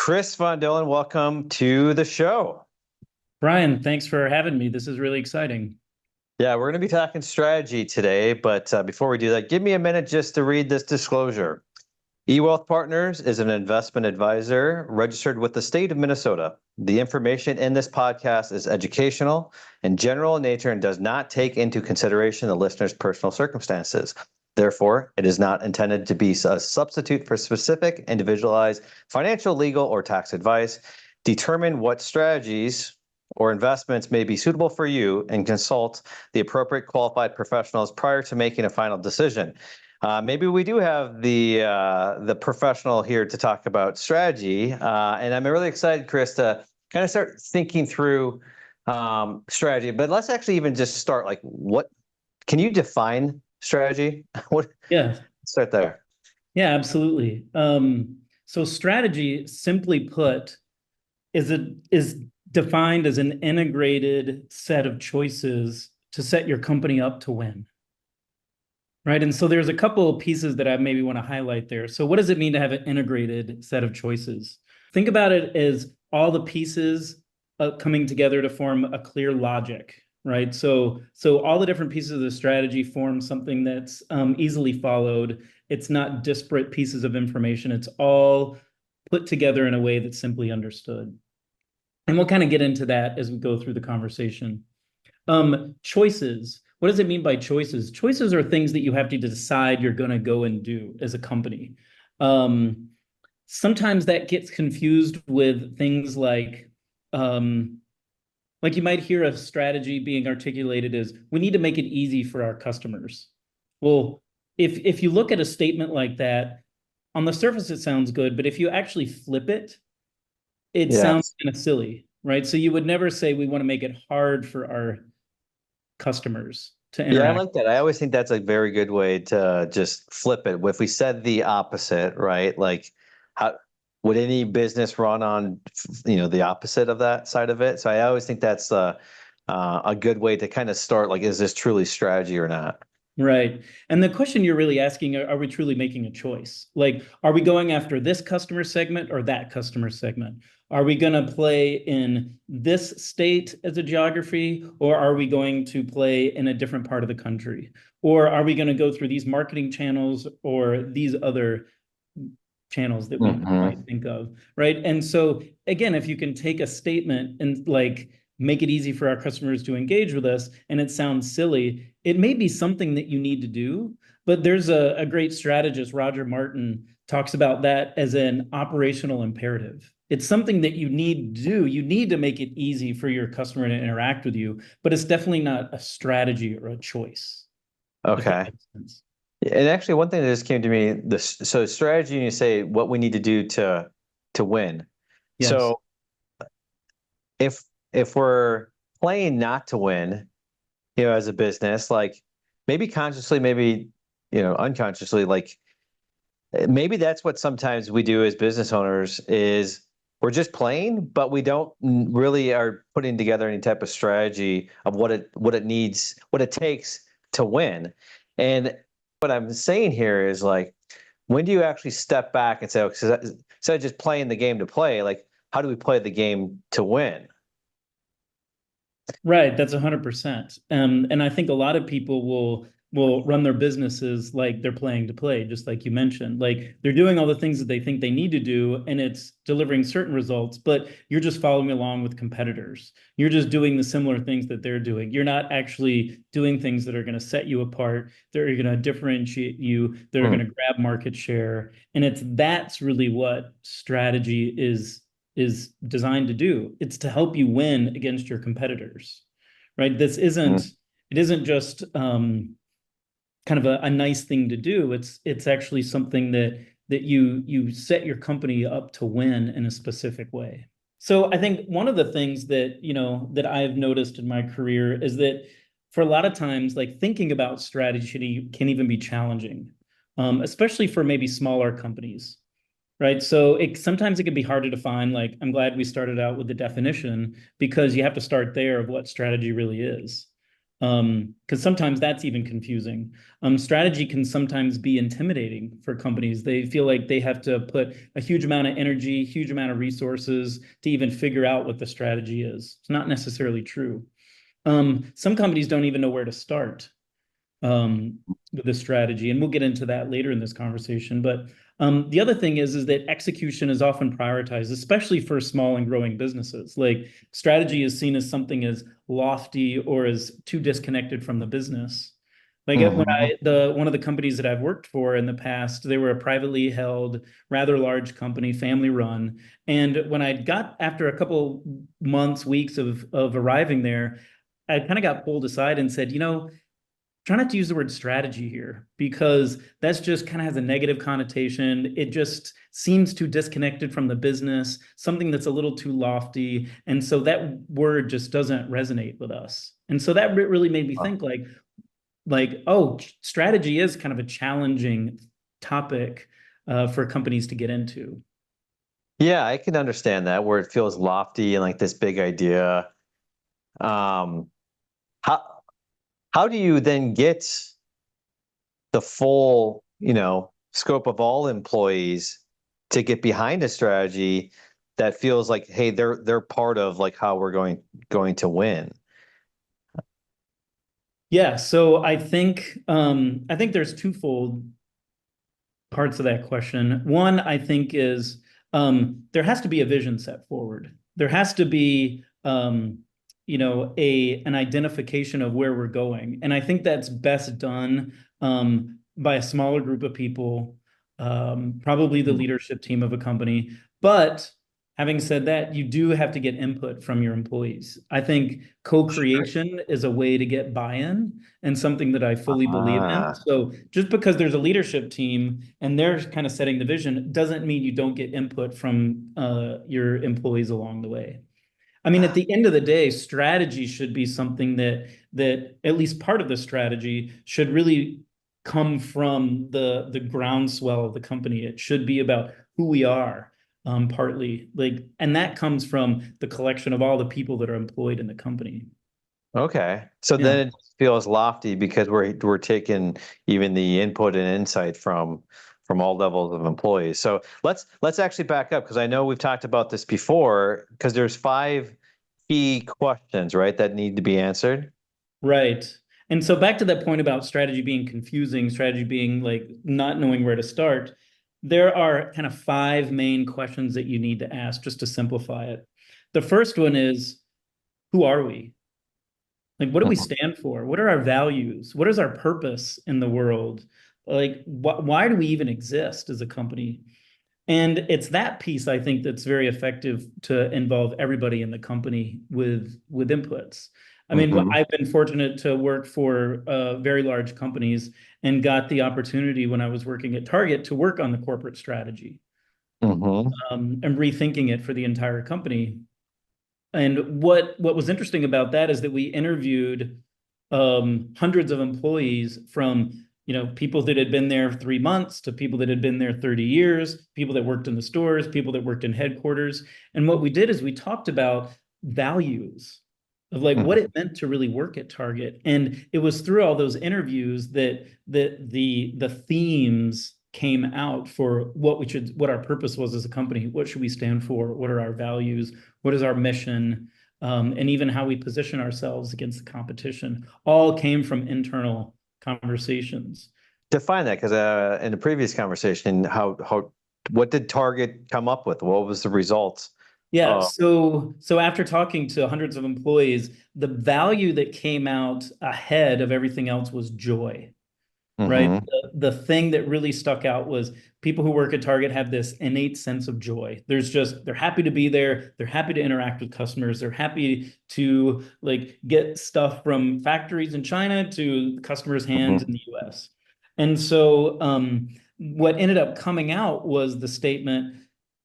Chris von Dohlen, welcome to the show. Brian, thanks for having me. This is really exciting. Yeah, we're going to be talking strategy today, but before we do that, give me a minute just to read this disclosure. eWealth Partners is an investment advisor registered with the state of Minnesota. The information in this podcast is educational and general in nature and does not take into consideration the listener's personal circumstances. Therefore, it is not intended to be a substitute for specific, individualized financial, legal, or tax advice. Determine what strategies or investments may be suitable for you and consult the appropriate qualified professionals prior to making a final decision. Maybe we do have the professional here to talk about strategy, and I'm really excited, Chris, to kind of start thinking through strategy. But let's actually even just start. Like, what can you define strategy? What? Yeah, Start there. yeah, absolutely. So strategy, simply put, is defined as an integrated set of choices to set your company up to win. Right. And so there's a couple of pieces that I maybe want to highlight there. So what does it mean to have an integrated set of choices? Think about it as all the pieces coming together to form a clear logic, right? So all the different pieces of the strategy form something that's easily followed. It's not disparate pieces of information. It's all put together in a way that's simply understood. And we'll kind of get into that as we go through the conversation. Choices. What does it mean by choices? Choices are things that you have to decide you're going to go and do as a company. Sometimes that gets confused with things like you might hear a strategy being articulated as we need to make it easy for our customers. Well, if you look at a statement like that, on the surface it sounds good, but if you actually flip it, it sounds Yes. kind of silly, right? So you would never say we want to make it hard for our customers to Yeah, I interact. like that. I always think that's a very good way to just flip it. If we said the opposite, right? Like, how would any business run on, the opposite of that side of it? So I always think that's a good way to kind of start. Like, is this truly strategy or not? Right. And the question you're really asking, are we truly making a choice? Like, are we going after this customer segment or that customer segment? Are we going to play in this state as a geography, or are we going to play in a different part of the country? Or are we going to go through these marketing channels or these other channels that we might Hmm. think of, right? And so again, if you can take a statement and like make it easy for our customers to engage with us, and it sounds silly, it may be something that you need to do, but there's a great strategist, Roger Martin, talks about that as an operational imperative. It's something that you need to do. You need to make it easy for your customer to interact with you, but it's definitely not a strategy or a choice, if that Okay. makes sense. And actually, one thing that just came to me, so strategy, and you say what we need to do to win. Yes. So if if we're playing not to win, as a business, like maybe consciously, maybe unconsciously, like maybe that's what sometimes we do as business owners is we're just playing, but we don't really are putting together any type of strategy of what it needs, what it takes to win. And what I'm saying here is like, when do you actually step back and say, okay, so instead of just playing the game to play, like how do we play the game to win? Right, that's 100%. And I think a lot of people will run their businesses like they're playing to play, just like you mentioned. Like they're doing all the things that they think they need to do, and it's delivering certain results, but you're just following along with competitors. You're just doing the similar things that they're doing. You're not actually doing things that are going to set you apart, that are going to differentiate you, that are going Hmm. to grab market share. And that's really what strategy is designed to do. It's to help you win against your competitors, right? It isn't just kind of a nice thing to do. It's actually something that you set your company up to win in a specific way. So I think one of the things that that I've noticed in my career is that for a lot of times, like thinking about strategy can even be challenging, especially for maybe smaller companies, right? So sometimes it can be hard to define. Like, I'm glad we started out with the definition because you have to start there of what strategy really is. Because sometimes that's even confusing. Strategy can sometimes be intimidating for companies. They feel like they have to put a huge amount of energy, huge amount of resources to even figure out what the strategy is. It's not necessarily true. Some companies don't even know where to start with the strategy, and we'll get into that later in this conversation. But the other thing is that execution is often prioritized, especially for small and growing businesses. Like strategy is seen as something as lofty or as too disconnected from the business. Like one of the companies that I've worked for in the past, they were a privately held, rather large company, family run. And when I got after a couple months, weeks of arriving there, I kind of got pulled aside and said, try not to use the word strategy here because that's just kind of has a negative connotation. It just seems too disconnected from the business, something that's a little too lofty. And so that word just doesn't resonate with us. And so that really made me think oh, strategy is kind of a challenging topic for companies to get into. Yeah, I can understand that where it feels lofty and like this big idea. Um, how how do you then get the full, scope of all employees to get behind a strategy that feels like, hey, they're part of like how we're going to win? Yeah, so I think there's twofold parts of that question. One, I think, is there has to be a vision set forward. There has to be an identification of where we're going. And I think that's best done by a smaller group of people, probably the leadership team of a company. But having said that, you do have to get input from your employees. I think co-creation is a way to get buy-in and something that I fully believe in. Ah, So just because there's a leadership team and they're kind of setting the vision doesn't mean you don't get input from your employees along the way. I mean, at the end of the day, strategy should be something that at least part of the strategy should really come from the groundswell of the company. It should be about who we are, partly and that comes from the collection of all the people that are employed in the company. okay. So Yeah. then it feels lofty because we're taking even the input and insight from all levels of employees. So let's actually back up because I know we've talked about this before because there's five key questions, right, that need to be answered. Right. And so back to that point about strategy being confusing, strategy being like not knowing where to start, there are kind of five main questions that you need to ask just to simplify it. The first one is, who are we? Like, what do we Mhm. stand for? What are our values? What is our purpose in the world? Like, why do we even exist as a company? And it's that piece I think that's very effective to involve everybody in the company with inputs. I mean, Mhm. I've been fortunate to work for very large companies and got the opportunity when I was working at Target to work on the corporate strategy Mhm. and rethinking it for the entire company. And what was interesting about that is that we interviewed hundreds of employees from people that had been there 3 months to people that had been there 30 years, people that worked in the stores, people that worked in headquarters. And what we did is we talked about values of like what Mhm. it meant to really work at Target. And it was through all those interviews that the themes came out for what our purpose was as a company. What should we stand for? What are our values? What is our mission? And even how we position ourselves against the competition all came from internal conversations. Define that because in the previous conversation, how what did Target come up with? What was the results? Yeah, Oh, so after talking to hundreds of employees, the value that came out ahead of everything else was joy. Right. hmm The thing that really stuck out was people who work at Target have this innate sense of joy. They're happy to be there. They're happy to interact with customers. They're happy to like get stuff from factories in China to customers' hands in the US. And so what ended up coming out was the statement,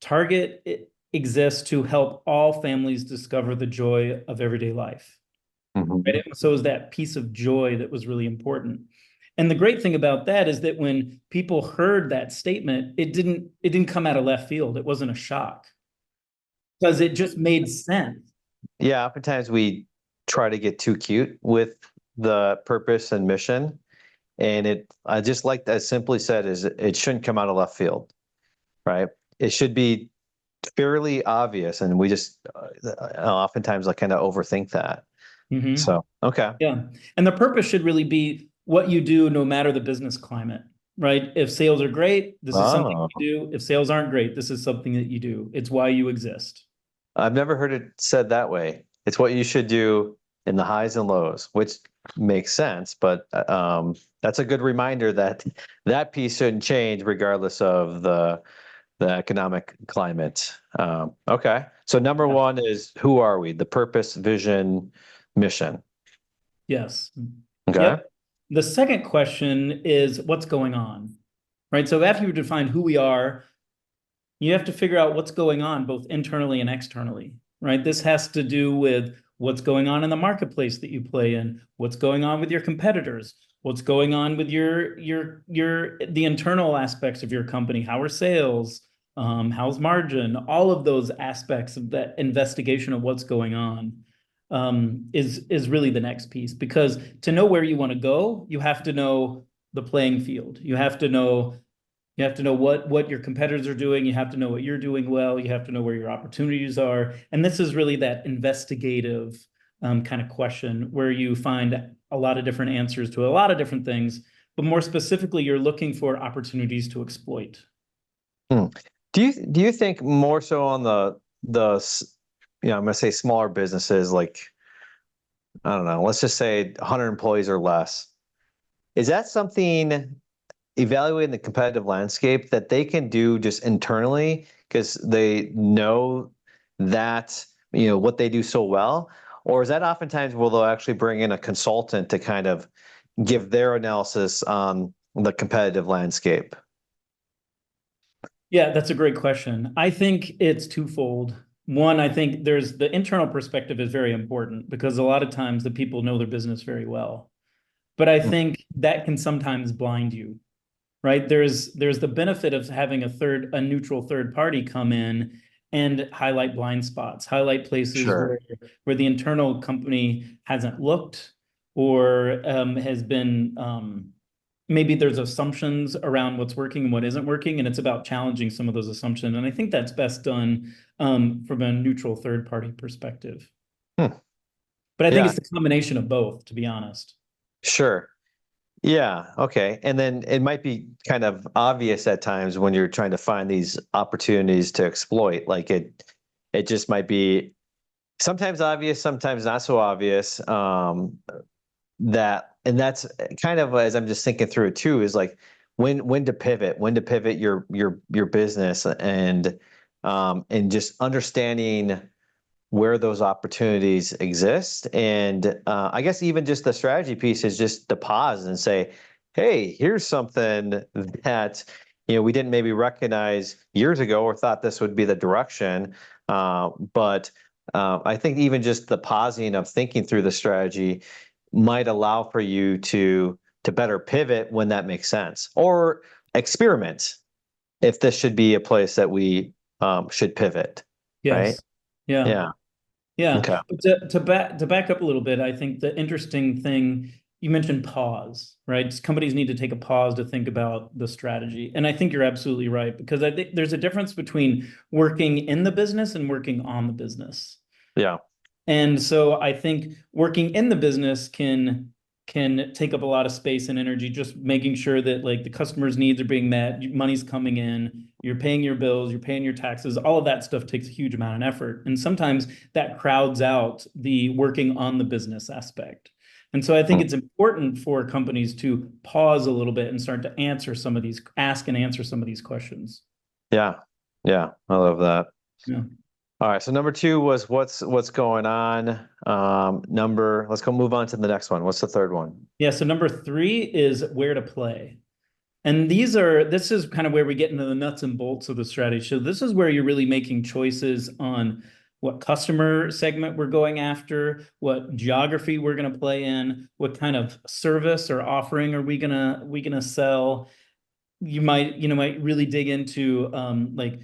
Target exists to help all families discover the joy of everyday life. hmm Right? So it was that piece of joy that was really important. And the great thing about that is that when people heard that statement, it didn't come out of left field. It wasn't a shock because it just made sense. Yeah, oftentimes we try to get too cute with the purpose and mission. And I just like that simply said is it shouldn't come out of left field, right? It should be fairly obvious. And we just oftentimes I kind of overthink that. Mhm. So, okay. Yeah. And the purpose should really be what you do no matter the business climate, right? If sales are great, this is something Oh, you do. If sales aren't great, this is something that you do. It's why you exist. I've never heard it said that way. It's what you should do in the highs and lows, which makes sense. But that's a good reminder that that piece shouldn't change regardless of the economic climate. Okay. So number Yeah. one is who are we? The purpose, vision, mission. Yes. Okay. Yep. The second question is what's going on, right? So after you define who we are, you have to figure out what's going on both internally and externally, right? This has to do with what's going on in the marketplace that you play in, what's going on with your competitors, what's going on with the internal aspects of your company. How are sales? How's margin? All of those aspects of that investigation of what's going on is really the next piece. Because to know where you want to go, you have to know the playing field. You have to know what your competitors are doing. You have to know what you're doing well. You have to know where your opportunities are. And this is really that investigative kind of question where you find a lot of different answers to a lot of different things. But more specifically, you're looking for opportunities to exploit. Hmm. Do you think more so on I'm going to say smaller businesses like I don't know, let's just say 100 employees or less. Is that something evaluating the competitive landscape that they can do just internally because they know that what they do so well, or is that oftentimes will they'll actually bring in a consultant to kind of give their analysis on the competitive landscape? Yeah, that's a great question. I think it's twofold. One, I think there's the internal perspective is very important because a lot of times the people know their business very well. But I Mm, think that can sometimes blind you, right? There's the benefit of having a neutral third party come in and highlight blind spots, highlight places sure. where the internal company hasn't looked or has been maybe there's assumptions around what's working and what isn't working, and it's about challenging some of those assumptions. And I think that's best done from a neutral third party perspective. Hmm. But I think Yeah, it's the combination of both, to be honest. sure. Yeah, okay. And then it might be kind of obvious at times when you're trying to find these opportunities to exploit. Like it just might be sometimes obvious, sometimes not so obvious. And that's kind of as I'm just thinking through it too, is like when to pivot your business and just understanding where those opportunities exist. And I guess even just the strategy piece is just to pause and say, hey, here's something that we didn't maybe recognize years ago or thought this would be the direction. But I think even just the pausing of thinking through the strategy might allow for you to better pivot when that makes sense or experiment if this should be a place that we should pivot, right? Yes. Yeah. Yeah. Yeah, Okay. but to back up a little bit, I think the interesting thing you mentioned pause, right? Companies need to take a pause to think about the strategy, and I think you're absolutely right because I think there's a difference between working in the business and working on the business. Yeah. And so I think working in the business can take up a lot of space and energy, just making sure that like the customer's needs are being met, money's coming in, you're paying your bills, you're paying your taxes, all of that stuff takes a huge amount of effort. And sometimes that crowds out the working on the business aspect. And so I think Mm. it's important for companies to pause a little bit and start to ask and answer some of these questions. Yeah. Yeah. I love that. Yeah. All right. So number two was what's going on. Let's go move on to the next one. What's the third one? Yeah. So number three is where to play. And this is kind of where we get into the nuts and bolts of the strategy. So this is where you're really making choices on what customer segment we're going after, what geography we're going to play in, what kind of service or offering are we gonna sell. You might really dig into like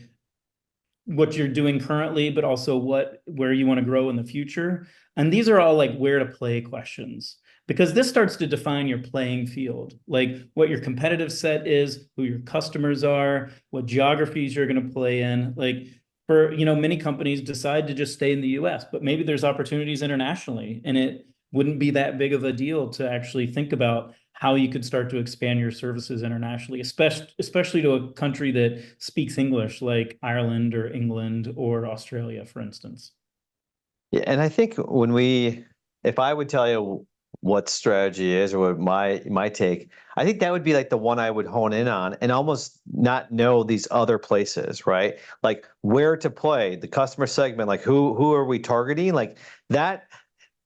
what you're doing currently, but also where you want to grow in the future. And these are all like where to play questions because this starts to define your playing field, like what your competitive set is, who your customers are, what geographies you're going to play in. Like for, many companies decide to just stay in the US, but maybe there's opportunities internationally, and it wouldn't be that big of a deal to actually think about how you could start to expand your services internationally, especially to a country that speaks English, like Ireland or England or Australia, for instance. Yeah, and I think if I would tell you what strategy is or what my take, I think that would be like the one I would hone in on and almost not know these other places, right? Like where to play, the customer segment, like who are we targeting? Like that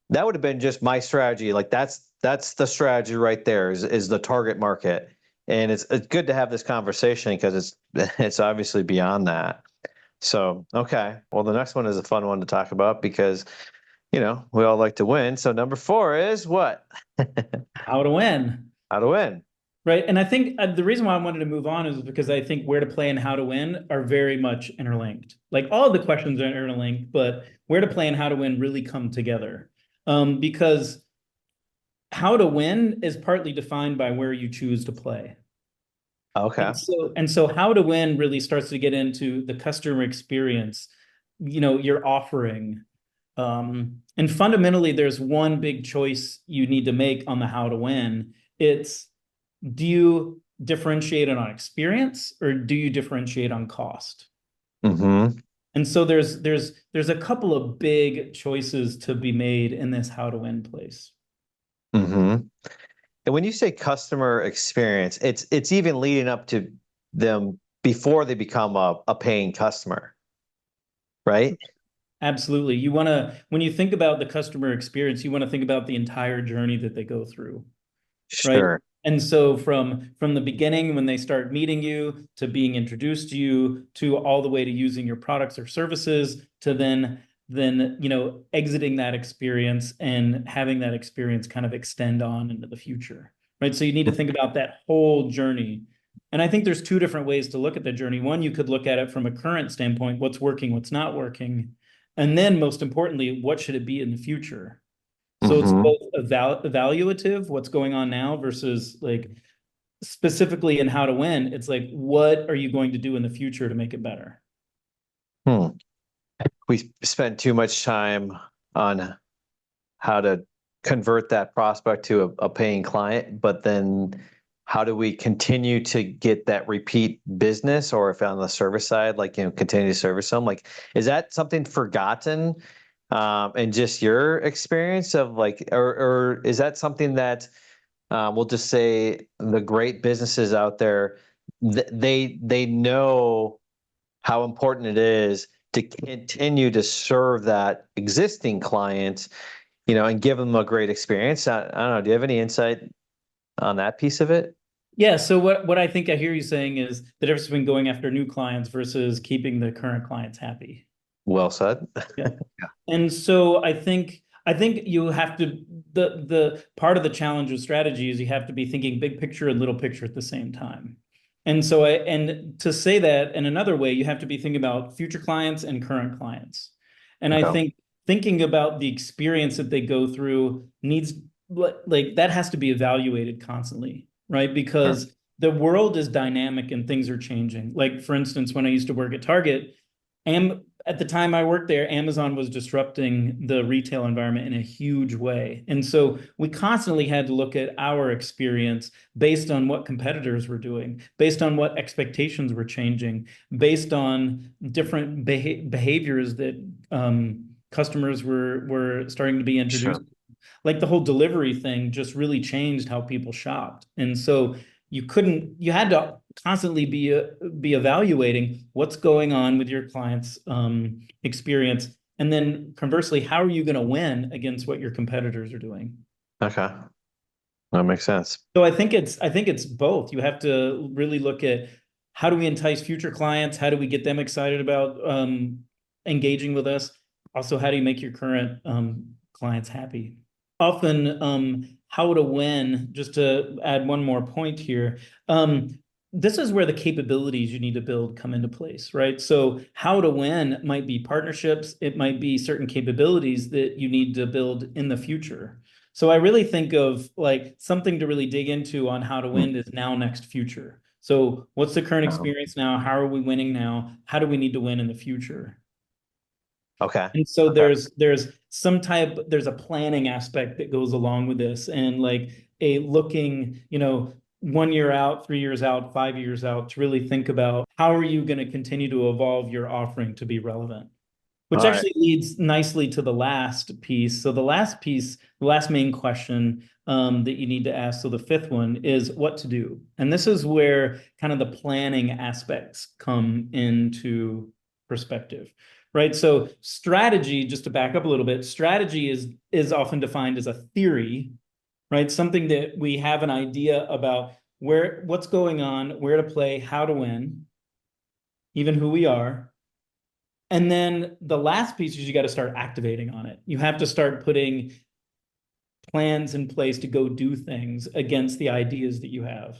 that would have been just my strategy. Like that's the strategy right there is the target market. And it's good to have this conversation because it's obviously beyond that. So, okay. Well, the next one is a fun one to talk about because, we all like to win. So number 4 is what? How to win. How to win. Right. And I think the reason why I wanted to move on is because I think where to play and how to win are very much interlinked. Like all of the questions are interlinked, but where to play and how to win really come together. Because how to win is partly defined by where you choose to play. Okay. And so how to win really starts to get into the customer experience, your offering. And fundamentally, there's one big choice you need to make on the how to win. It's, do you differentiate it on experience or do you differentiate on cost? Mm-hmm. And so there's a couple of big choices to be made in this how to win place. Mm-hmm. And when you say customer experience, it's even leading up to them before they become a paying customer, right? Absolutely. When you think about the customer experience, you want to think about the entire journey that they go through, right? Sure. And so from the beginning, when they start meeting you, to being introduced to you, to all the way to using your products or services, to then exiting that experience and having that experience kind of extend on into the future, right? So you need to think about that whole journey. And I think there's two different ways to look at the journey. One, you could look at it from a current standpoint, what's working, what's not working. And then most importantly, what should it be in the future? So it's Mm-hmm. both evaluative, what's going on now, versus like specifically in how to win. It's like, what are you going to do in the future to make it better? Hmm. We spent too much time on how to convert that prospect to a paying client, but then how do we continue to get that repeat business, or if on the service side, like, continue to service them? Like, is that something forgotten in just your experience of like, or is that something that we'll just say the great businesses out there, they know how important it is to continue to serve that existing client, and give them a great experience. I don't know. Do you have any insight on that piece of it? Yeah. So what I think I hear you saying is the difference between going after new clients versus keeping the current clients happy. Well said. Yeah. And so I think you have to, the part of the challenge of strategy is you have to be thinking big picture and little picture at the same time. And to say that in another way, you have to be thinking about future clients and current clients. And I Okay. think thinking about the experience that they go through needs, like that has to be evaluated constantly, right? Sure. Because the world is dynamic and things are changing. Like for instance, when I used to work at Target, at the time I worked there, Amazon was disrupting the retail environment in a huge way. And so we constantly had to look at our experience based on what competitors were doing, based on what expectations were changing, based on different behaviors that customers were starting to be introduced. Sure. Like the whole delivery thing just really changed how people shopped. And so you had to constantly be evaluating what's going on with your client's experience. And then conversely, how are you going to win against what your competitors are doing? Okay. That makes sense. So I think it's both. You have to really look at how do we entice future clients? How do we get them excited about engaging with us? Also, how do you make your current clients happy? Often, how to win, just to add one more point here, this is where the capabilities you need to build come into place, right? So how to win might be partnerships. It might be certain capabilities that you need to build in the future. So I really think of like something to really dig into on how to win is now, next, future. So what's the current Um, experience now? How are we winning now? How do we need to win in the future? okay. And so Okay. there's a planning aspect that goes along with this, and like a looking, 1 year out, 3 years out, 5 years out, to really think about how are you going to continue to evolve your offering to be relevant. Which All right. actually leads nicely to the last piece. So the last piece, the last main question that you need to ask, so the fifth one is what to do. And this is where kind of the planning aspects come into perspective, right? So strategy, just to back up a little bit, strategy is often defined as a theory, right? Something that we have an idea about what's going on, where to play, how to win, even who we are. And then the last piece is you got to start activating on it. You have to start putting plans in place to go do things against the ideas that you have.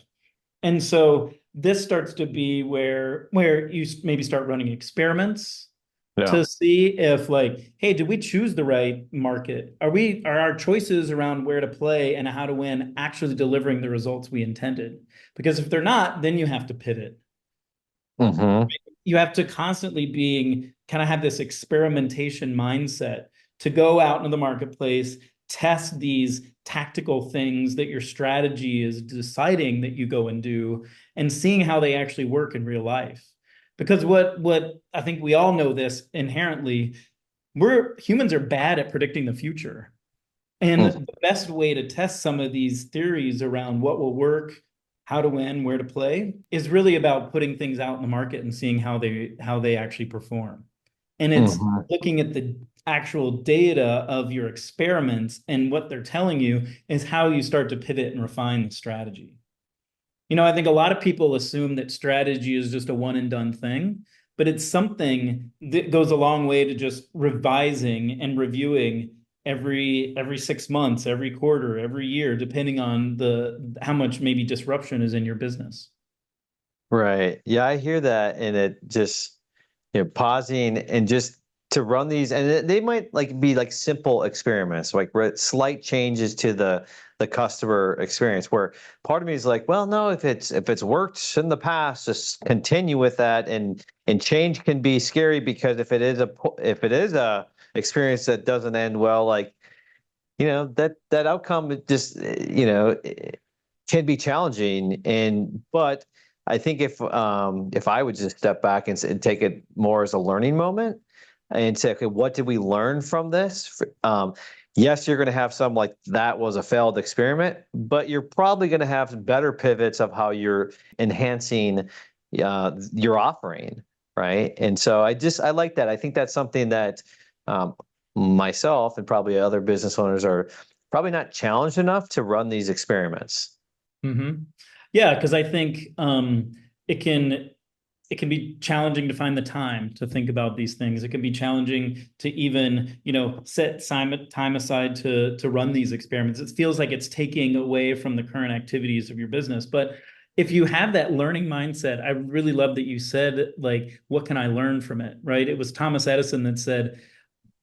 And so this starts to be where you maybe start running experiments Yeah. to see if, like, hey, did we choose the right market? Are our choices around where to play and how to win actually delivering the results we intended? Because if they're not, then you have to pivot. Mm-hmm. You have to constantly being kind of have this experimentation mindset to go out into the marketplace, test these tactical things that your strategy is deciding that you go and do, and seeing how they actually work in real life. Because what I think we all know this inherently, humans are bad at predicting the future. And Mm. the best way to test some of these theories around what will work, how to win, where to play, is really about putting things out in the market and seeing how they actually perform. And it's Mm-hmm. looking at the actual data of your experiments, and what they're telling you is how you start to pivot and refine the strategy. I think a lot of people assume that strategy is just a one and done thing, but it's something that goes a long way to just revising and reviewing every 6 months, every quarter, every year, depending on the how much maybe disruption is in your business. Right. Yeah, I hear that, and it just pausing and just to run these, and they might like be like simple experiments, like slight changes to the customer experience. Where part of me is like, well, no, if it's worked in the past, just continue with that, and change can be scary because if it is a experience that doesn't end well, like that outcome it just can be challenging. But I think if I would just step back and take it more as a learning moment and say, okay, what did we learn from this? Yes, you're going to have some like that was a failed experiment, but you're probably going to have better pivots of how you're enhancing your offering, right? And so I like that. I think that's something that um, myself and probably other business owners are probably not challenged enough to run these experiments. Mm-hmm. Yeah, because I think it can it can be challenging to find the time to think about these things. It can be challenging to even, set time aside to run these experiments. It feels like it's taking away from the current activities of your business. But if you have that learning mindset, I really love that you said, like, what can I learn from it? Right? It was Thomas Edison that said,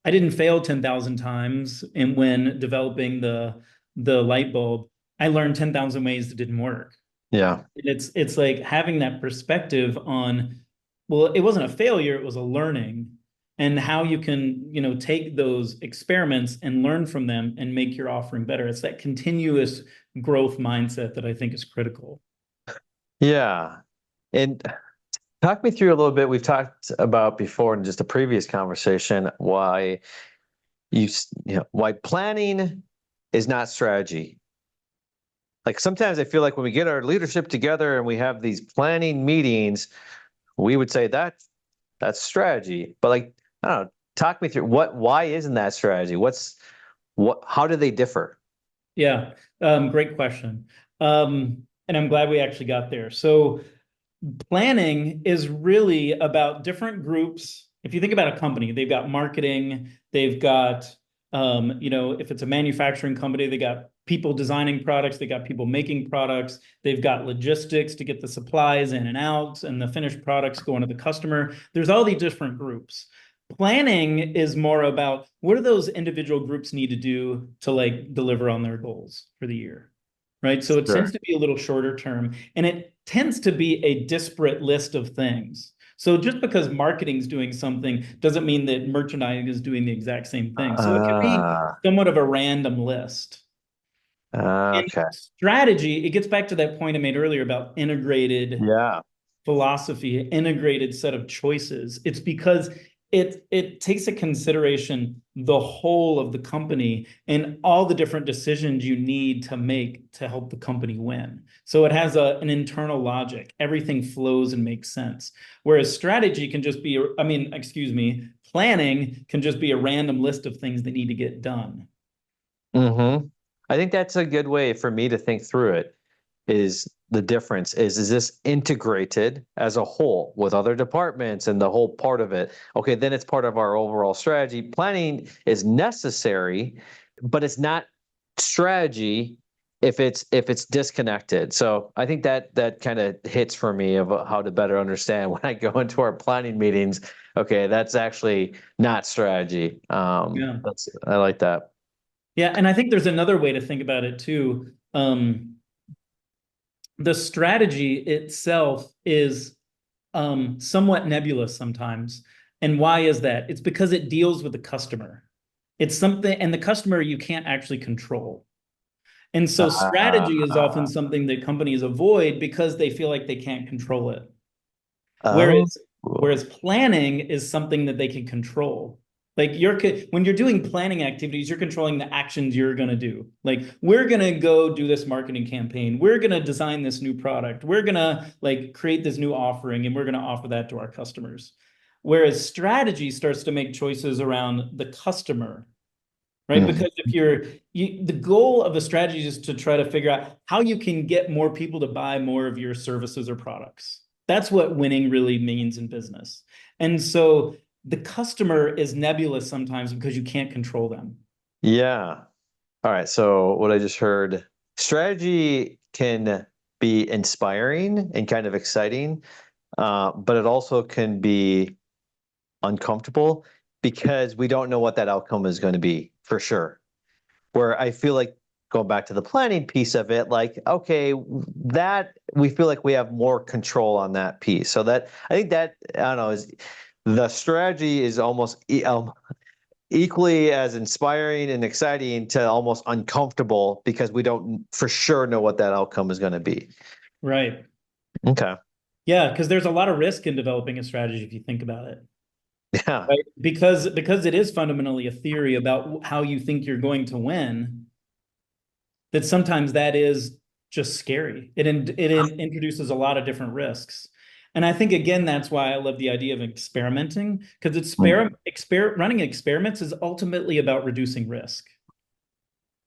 I didn't fail 10,000 times, and when developing the light bulb, I learned 10,000 ways that didn't work. Yeah. It's like having that perspective on, well, it wasn't a failure, it was a learning, and how you can, take those experiments and learn from them and make your offering better. It's that continuous growth mindset that I think is critical. Yeah. And talk me through a little bit. We've talked about before in just a previous conversation why planning is not strategy. Like sometimes I feel like when we get our leadership together and we have these planning meetings, we would say that's strategy. But like, I don't know, talk me through why isn't that strategy? How do they differ? Yeah, great question. And I'm glad we actually got there. So planning is really about different groups. If you think about a company, they've got marketing, they've got, if it's a manufacturing company, they got people designing products, they got people making products, they've got logistics to get the supplies in and out, and the finished products going to the customer. There's all these different groups. Planning is more about what do those individual groups need to do to like deliver on their goals for the year, right? So it tends Sure. to be a little shorter term, and it tends to be a disparate list of things. So just because marketing's doing something doesn't mean that merchandising is doing the exact same thing. So it could be Ah, somewhat of a random list. In okay. strategy, it gets back to that point I made earlier about integrated Yeah. philosophy, integrated set of choices. It's because it takes into consideration the whole of the company and all the different decisions you need to make to help the company win. So it has an internal logic. Everything flows and makes sense. Whereas strategy can just be, I mean, excuse me, planning can just be a random list of things that need to get done. Mm-hmm. I think that's a good way for me to think through it. Is the difference is this integrated as a whole with other departments and the whole part of it? Okay, then it's part of our overall strategy. Planning is necessary, but it's not strategy if it's disconnected. So I think that kind of hits for me of how to better understand when I go into our planning meetings. Okay, that's actually not strategy. Yeah. That's I like that. Yeah, and I think there's another way to think about it too. The strategy itself is somewhat nebulous sometimes. And why is that? It's because it deals with the customer. It's something, and the customer you can't actually control. And so strategy is often Uh, something that companies avoid because they feel like they can't control it. oh. Whereas planning is something that they can control. Like when you're doing planning activities, you're controlling the actions you're going to do. Like we're going to go do this marketing campaign. We're going to design this new product. We're going to like create this new offering and we're going to offer that to our customers. Whereas strategy starts to make choices around the customer, right? Mhm. Because if the goal of a strategy is to try to figure out how you can get more people to buy more of your services or products. That's what winning really means in business. And so the customer is nebulous sometimes because you can't control them. Yeah. All right. So what I just heard, strategy can be inspiring and kind of exciting, but it also can be uncomfortable because we don't know what that outcome is going to be for sure. Where I feel like going back to the planning piece of it, like, okay, that we feel like we have more control on that piece. So that I think that I don't know is the strategy is almost equally as inspiring and exciting to almost uncomfortable because we don't for sure know what that outcome is going to be. Right. Okay. Yeah, because there's a lot of risk in developing a strategy if you think about it. Yeah. Right. Because it is fundamentally a theory about how you think you're going to win, that sometimes that is just scary. It introduces a lot of different risks. And I think again, that's why I love the idea of experimenting, because running experiments is ultimately about reducing risk.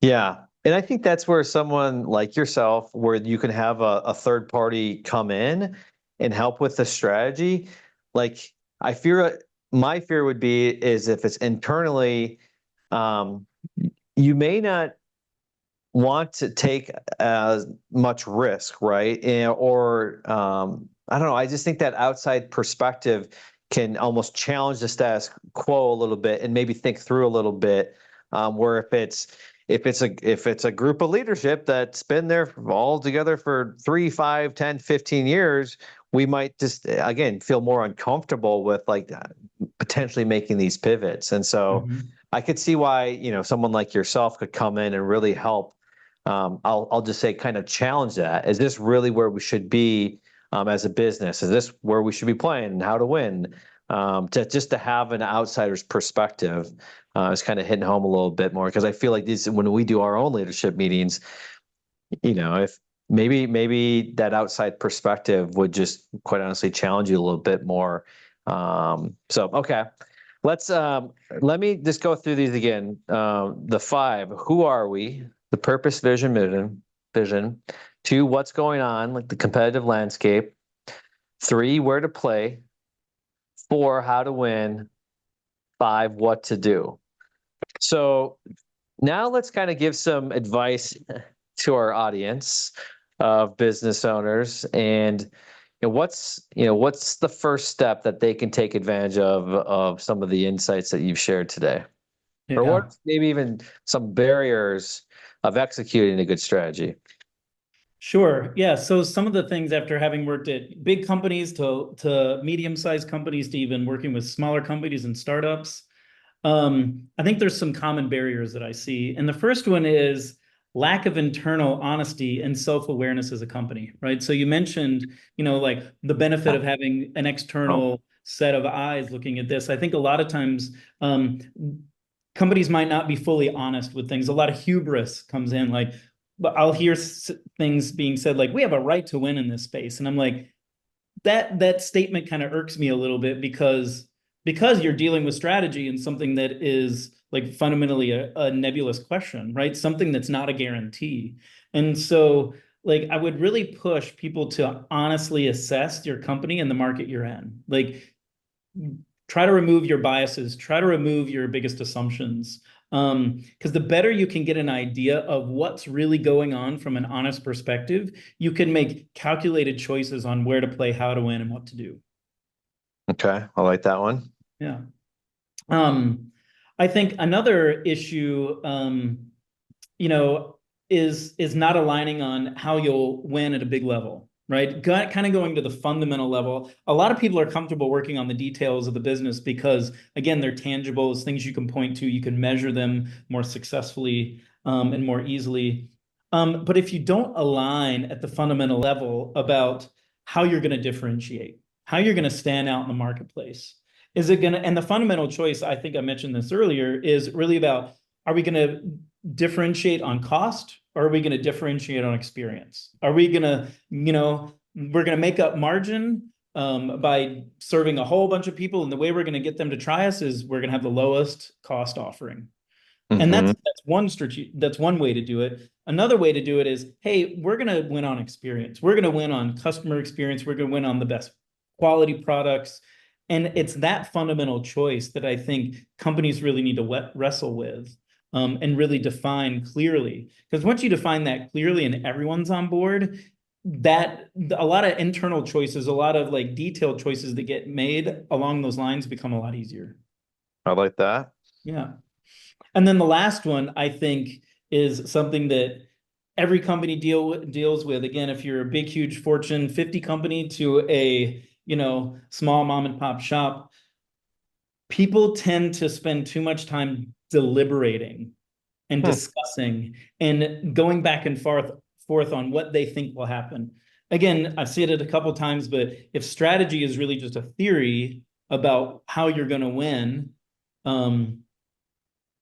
Yeah. And I think that's where someone like yourself, where you can have a third party come in and help with the strategy. Like I fear my fear would be is if it's internally, um, you may not want to take as much risk, right? Or I don't know. I just think that outside perspective can almost challenge the status quo a little bit and maybe think through a little bit. Where if it's a group of leadership that's been there all together for 3, 5, 10, 15 years, we might just again feel more uncomfortable with like potentially making these pivots. And so Mhm. I could see why, someone like yourself could come in and really help. I'll just say kind of challenge that. Is this really where we should be as a business? Is this where we should be playing and how to win? To have an outsider's perspective is kind of hitting home a little bit more because I feel like these when we do our own leadership meetings, if maybe that outside perspective would just quite honestly challenge you a little bit more. So okay, let's let me just go through these again. The five: who are we? The purpose, vision. Two: what's going on, like the competitive landscape. Three: where to play. Four: how to win. Five: what to do. So now let's kind of give some advice to our audience of business owners. And, what's the first step that they can take advantage of some of the insights that you've shared today? Or Yeah. what maybe even some barriers of executing a good strategy? Sure. Yeah. So some of the things after having worked at big companies to medium-sized companies to even working with smaller companies and startups, I think there's some common barriers that I see. And the first one is lack of internal honesty and self-awareness as a company, right? So you mentioned, like the benefit of having an external set of eyes looking at this. I think a lot of times companies might not be fully honest with things. A lot of hubris comes in, like, but I'll hear things being said like, we have a right to win in this space. And I'm like, that statement kind of irks me a little bit because you're dealing with strategy and something that is like fundamentally a nebulous question, right? Something that's not a guarantee. And so like I would really push people to honestly assess your company and the market you're in. Like try to remove your biases, try to remove your biggest assumptions. Because the better you can get an idea of what's really going on from an honest perspective, you can make calculated choices on where to play, how to win, and what to do. Okay, I like that one. Yeah. Um, I think another issue, you know, is not aligning on how you'll win at a big level, right? Kind of going to the fundamental level. A lot of people are comfortable working on the details of the business because, again, they're tangible, it's things you can point to, you can measure them more successfully and more easily. But if you don't align at the fundamental level about how you're going to differentiate, how you're going to stand out in the marketplace, is it going to, and the fundamental choice, I think I mentioned this earlier, is really about, are we going to differentiate on cost or are we going to differentiate on experience? Are we going to, we're going to make up margin by serving a whole bunch of people, and the way we're going to get them to try us is we're going to have the lowest cost offering. And Mm-hmm. that's one strategy. That's one way to do it. Another way to do it is, hey, we're going to win on experience. We're going to win on customer experience. We're going to win on the best quality products. And it's that fundamental choice that I think companies really need to wrestle with and really define clearly. Because once you define that clearly and everyone's on board, that a lot of internal choices, a lot of like detailed choices that get made along those lines become a lot easier. I like that. Yeah. And then the last one, I think, is something that every company deals with. Again, if you're a big, huge Fortune 50 company to a, small mom and pop shop, people tend to spend too much time deliberating and Hmm. discussing and going back and forth on what they think will happen. Again, I've said it a couple times, but if strategy is really just a theory about how you're going to win,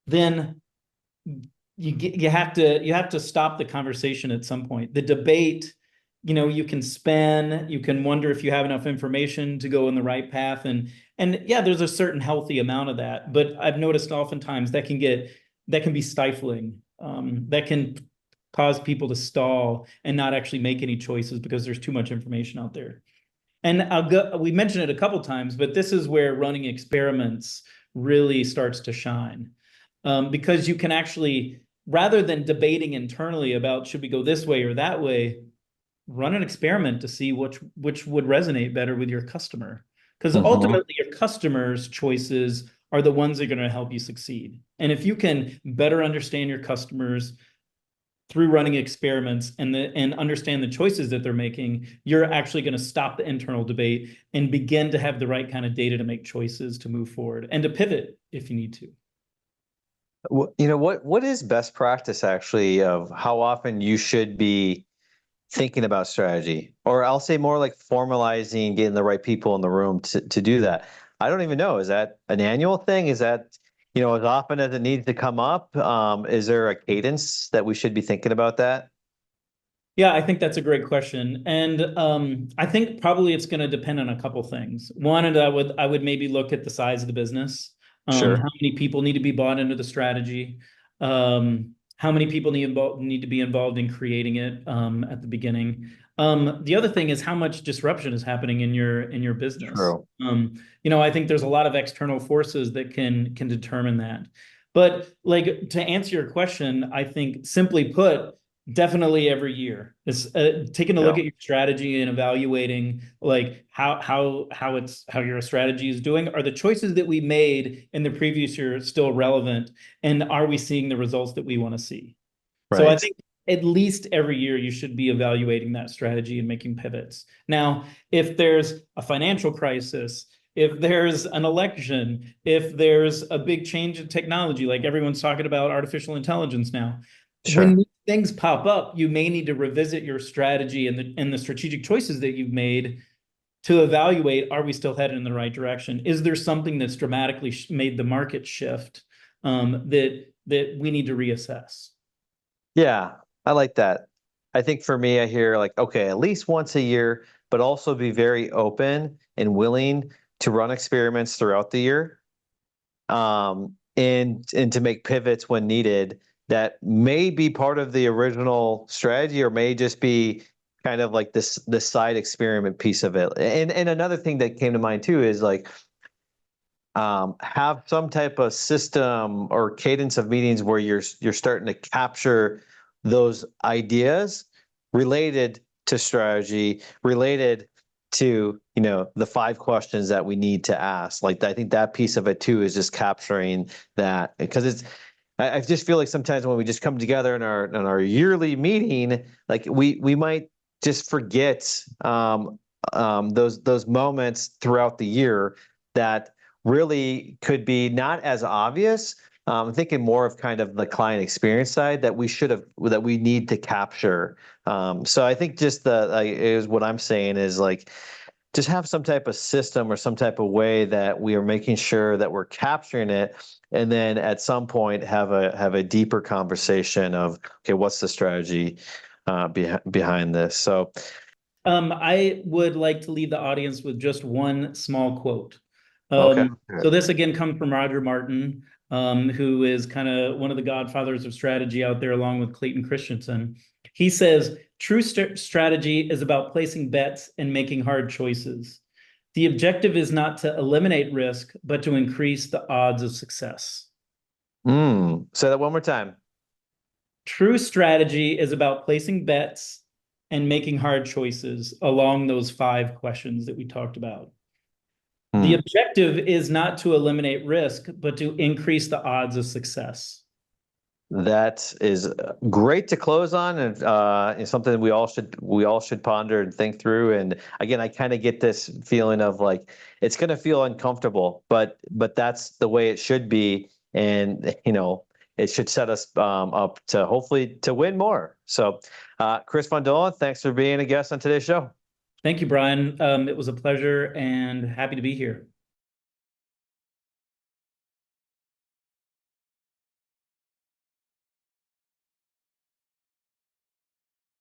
then you have to stop the conversation at some point. The debate, you can spin, you can wonder if you have enough information to go in the right path, and yeah, there's a certain healthy amount of that, but I've noticed oftentimes that can be stifling. That can cause people to stall and not actually make any choices because there's too much information out there. And we mentioned it a couple times, but this is where running experiments really starts to shine. Because you can actually, rather than debating internally about should we go this way or that way, run an experiment to see which would resonate better with your customer. Because Mm-hmm. ultimately, your customers' choices are the ones that are going to help you succeed. And if you can better understand your customers through running experiments and understand the choices that they're making, you're actually going to stop the internal debate and begin to have the right kind of data to make choices to move forward and to pivot if you need to. What is best practice actually of how often you should be thinking about strategy? Or I'll say more like formalizing, getting the right people in the room to do that. I don't even know. Is that an annual thing? Is that, as often as it needs to come up? Is there a cadence that we should be thinking about that? Yeah, I think that's a great question. And I think probably it's going to depend on a couple things. One, and I would maybe look at the size of the business. How Sure. many people need to be bought into the strategy? How many people need to be involved in creating it at the beginning? The other thing is how much disruption is happening in your business. True. I think there's a lot of external forces that can determine that. But like to answer your question, I think simply put, Definitely every year. It's taking a look Yeah. at your strategy and evaluating like how your strategy is doing. Are the choices that we made in the previous year still relevant? And are we seeing the results that we want to see? So I Right. think at least every year you should be evaluating that strategy and making pivots. Now, if there's a financial crisis, if there's an election, if there's a big change in technology, like everyone's talking about artificial intelligence now, when Sure. these things pop up, you may need to revisit your strategy and the strategic choices that you've made to evaluate, are we still headed in the right direction? Is there something that's dramatically made the market shift that we need to reassess? Yeah, I like that. I think for me, I hear like, okay, at least once a year, but also be very open and willing to run experiments throughout the year, and to make pivots when needed that may be part of the original strategy or may just be kind of like this side experiment piece of it. And another thing that came to mind too is like have some type of system or cadence of meetings where you're starting to capture those ideas related to strategy, related to the 5 questions that we need to ask. Like I think that piece of it too is just capturing that because I just feel like sometimes when we just come together in our yearly meeting, like we might just forget those moments throughout the year that really could be not as obvious. I'm thinking more of kind of the client experience side that we need to capture. So I think just is what I'm saying is like, just have some type of system or some type of way that we are making sure that we're capturing it. And then at some point have a deeper conversation of, okay, what's the strategy behind this? So, I would like to leave the audience with just one small quote. okay. So this again comes from Roger Martin, who is kind of one of the godfathers of strategy out there, along with Clayton Christensen. He says, true strategy is about placing bets and making hard choices. The objective is not to eliminate risk, but to increase the odds of success. Say that one more time. True strategy is about placing bets and making hard choices along those 5 questions that we talked about. The Hmm. objective is not to eliminate risk, but to increase the odds of success. That is great to close on, and is something we all should ponder and think through. And again, I kind of get this feeling of like it's going to feel uncomfortable, but that's the way it should be, and it should set us up to hopefully to win more. So, Chris von Dohlen, thanks for being a guest on today's show. Thank you, Brian. It was a pleasure and happy to be here.